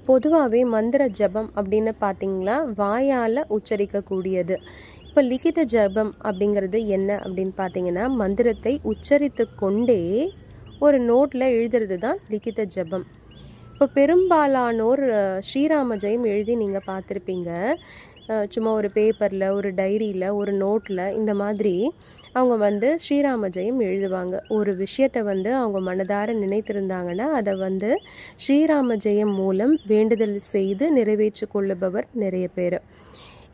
பொதுவாகவே மந்திர ஜபம் அப்படின்னு பார்த்தீங்கன்னா வாயால் உச்சரிக்கக்கூடியது. இப்போ லிகித ஜபம் அப்படிங்கிறது என்ன அப்படின்னு பார்த்தீங்கன்னா, மந்திரத்தை உச்சரித்து கொண்டே ஒரு நோட்டில் எழுதுறது தான் லிகித ஜபம். இப்போ பெரும்பாலானோர் ஸ்ரீராம ஜெயம் எழுதி நீங்கள் பார்த்துருப்பீங்க. சும்மா ஒரு பேப்பரில், ஒரு டைரியில், ஒரு நோட்டில் இந்த மாதிரி அவங்க ஸ்ரீராம ஜெயம் எழுதுவாங்க. ஒரு விஷயத்தை அவங்க மனதார நினைத்திருந்தாங்கன்னா அதை ஸ்ரீராம ஜெயம் மூலம் வேண்டுதல் செய்து நிறைவேற்றி கொள்ளுபவர் நிறைய பேர்.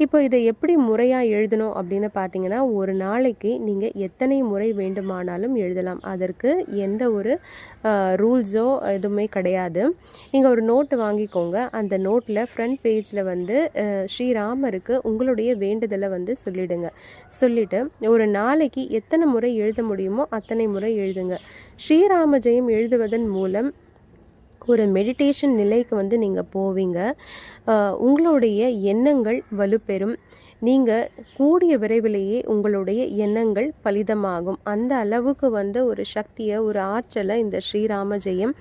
இப்போ இதை எப்படி முறையாக எழுதணும் அப்படின்னு பார்த்தீங்கன்னா, ஒரு நாளைக்கு நீங்கள் எத்தனை முறை வேண்டுமானாலும் எழுதலாம். அதற்கு எந்த ஒரு ரூல்ஸோ எதுவுமே கிடையாது. நீங்கள் ஒரு நோட்டு வாங்கிக்கோங்க. அந்த நோட்டில் ஃப்ரண்ட் பேஜில் ஸ்ரீராமருக்கு உங்களுடைய வேண்டுதலை சொல்லிடுங்க. சொல்லிவிட்டு ஒரு நாளைக்கு எத்தனை முறை எழுத முடியுமோ அத்தனை முறை எழுதுங்க. ஸ்ரீராம ஜெயம் எழுதுவதன் மூலம் ஒரு மெடிடேஷன் நிலைக்கு நீங்கள் போவீங்க. உங்களுடைய எண்ணங்கள் வலுப்பெறும். நீங்கள் கூடிய விரைவிலேயே உங்களுடைய எண்ணங்கள் பலிதமாகும். அந்த அளவுக்கு ஒரு சக்தியை, ஒரு ஆற்றலை இந்த ஸ்ரீராம ஜெயம்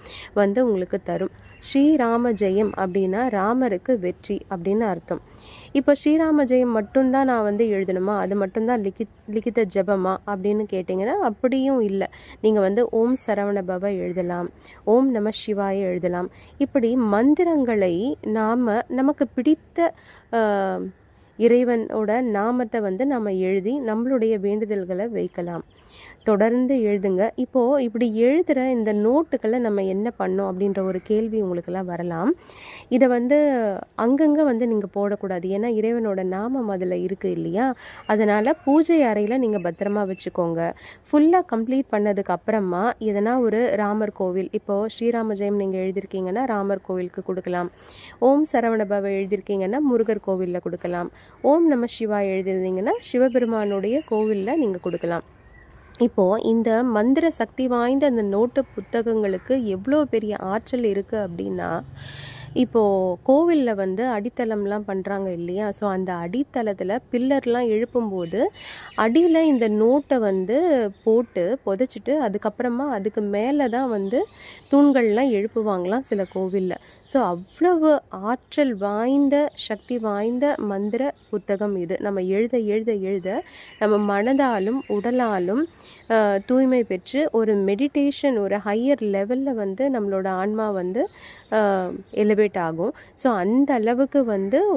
உங்களுக்கு தரும். ஸ்ரீராம ஜெயம் அப்படின்னா ராமருக்கு வெற்றி அப்படின்னு அர்த்தம். இப்போ ஸ்ரீராம ஜெயம் மட்டும்தான் நான் எழுதணுமா, அது மட்டும்தான் லிகித ஜபமா அப்படின்னு கேட்டிங்கன்னா அப்படியும் இல்லை. நீங்கள் ஓம் சரவண பவ எழுதலாம், ஓம் நம சிவாய எழுதலாம். இப்படி மந்திரங்களை நமக்கு பிடித்த இறைவனோட நாமத்தை நம்ம எழுதி நம்மளுடைய வேண்டுதல்களை வைக்கலாம். தொடர்ந்து எழுதுங்க. இப்போது இப்படி எழுதுகிற இந்த நோட்டுக்களை நம்ம என்ன பண்ணோம் அப்படின்ற ஒரு கேள்வி உங்களுக்கெல்லாம் வரலாம். இதை அங்கங்கே நீங்கள் போடக்கூடாது. ஏன்னா இறைவனோட நாமம் அதில் இருக்குது இல்லையா? அதனால் பூஜை அறையில் நீங்கள் பத்திரமா வச்சுக்கோங்க. ஃபுல்லாக கம்ப்ளீட் பண்ணதுக்கு அப்புறமா எதனா ஒரு ராமர் கோவில், இப்போது ஸ்ரீராம ஜெயம் நீங்கள் எழுதியிருக்கீங்கன்னா ராமர் கோவிலுக்கு கொடுக்கலாம். ஓம் சரவணபவ எழுதியிருக்கீங்கன்னா முருகர் கோவிலில் கொடுக்கலாம். ஓம் நம சிவா எழுதியிருந்தீங்கன்னா சிவபெருமானுடைய கோவிலில் நீங்கள் கொடுக்கலாம். இப்போது இந்த மந்திர சக்தி வாய்ந்த அந்த நோட்டு புத்தகங்களுக்கு எவ்வளோ பெரிய ஆற்றல் இருக்குது அப்படின்னா, இப்போது கோவிலில் அடித்தளம்லாம் பண்ணுறாங்க இல்லையா? ஸோ அந்த அடித்தளத்தில் பில்லர்லாம் எழுப்பும்போது அடியில் இந்த நோட்டை போட்டு புதைச்சிட்டு அதுக்கப்புறமா அதுக்கு மேலே தான் தூண்கள்லாம் எழுப்புவாங்களாம் சில கோவிலில். ஸோ அவ்வளவு ஆற்றல் வாய்ந்த சக்தி வாய்ந்த மந்திர புத்தகம் இது. நம்ம எழுத எழுத எழுத நம்ம மனதாலும் உடலாலும் தூய்மை பெற்று ஒரு மெடிடேஷன், ஒரு ஹையர் லெவலில் நம்மளோட ஆன்மா எலிவேட் ஆகும். ஸோ அந்த அளவுக்கு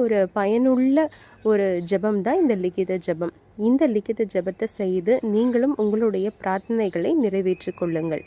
ஒரு பயனுள்ள ஒரு ஜபம் தான் இந்த லிகித ஜபம். இந்த லிகித ஜபத்தை செய்து நீங்களும் உங்களுடைய பிரார்த்தனைகளை நிறைவேற்றிக் கொள்ளுங்கள்.